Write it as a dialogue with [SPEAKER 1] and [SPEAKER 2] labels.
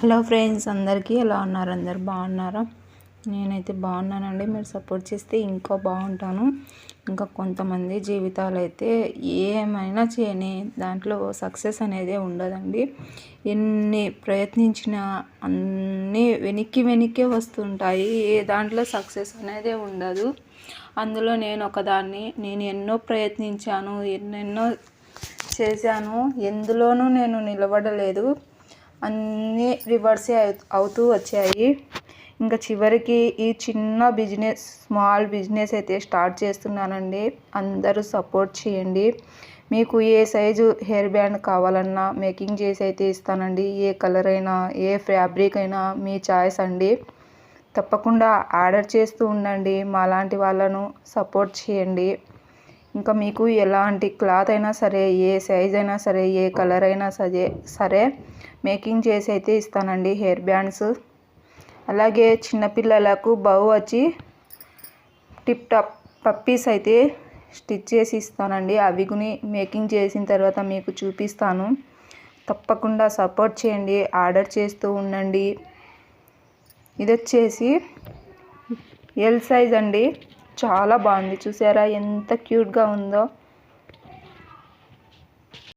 [SPEAKER 1] Hello friends, అందరికీ ఎలా ఉన్నారు? అందరు బాగున్నారా? నేనైతే బాగున్నానండి. మీరు సపోర్ట్ చేస్తే ఇంకా బాగుంటాను. ఇంకా కొంతమంది జీవితాలు అయితే ఏమైనా చేయని దాంట్లో సక్సెస్ అనేది ఉండదండి. ఎన్ని ప్రయత్నించినా అన్నీ వెనక్కి వస్తుంటాయి. ఏ దాంట్లో సక్సెస్ అనేది ఉండదు. అందులో నేను ఒకదాన్ని. నేను ఎన్నో ప్రయత్నించాను, ఎన్నెన్నో చేశాను, ఎందులోనూ నేను నిలబడలేదు. అన్నీ రివర్సే అవుతూ వచ్చాయి. ఇంకా చివరికి ఈ చిన్న స్మాల్ బిజినెస్ అయితే స్టార్ట్ చేస్తున్నానండి. అందరూ సపోర్ట్ చేయండి. మీకు ఏ సైజు హెయిర్ బ్యాండ్ కావాలన్నా మేకింగ్ చేసి అయితే ఇస్తానండి. ఏ కలర్ అయినా, ఏ ఫ్యాబ్రిక్ అయినా మీ చాయిస్ అండి. తప్పకుండా ఆర్డర్ చేస్తూ ఉండండి. మాలాంటి వాళ్ళను సపోర్ట్ చేయండి. ఇంకా మీకు ఎలాంటి క్లాత్ అయినా సరే, ఏ సైజ్ అయినా సరే, ఏ కలర్ అయినా సరే మేకింగ్ చేసి అయితే ఇస్తానండి. హెయిర్ బ్యాండ్స్, అలాగే చిన్నపిల్లలకు వచ్చి టిప్ టాప్ పప్పీస్ అయితే స్టిచ్ చేసి ఇస్తానండి. అవి కూడా మేకింగ్ చేసిన తర్వాత మీకు చూపిస్తాను. తప్పకుండా సపోర్ట్ చేయండి, ఆర్డర్ చేస్తూ ఉండండి. ఇది వచ్చేసి ఎల్ సైజ్ అండి. చాలా బాగుంది, చూసారా ఎంత క్యూట్గా ఉందో.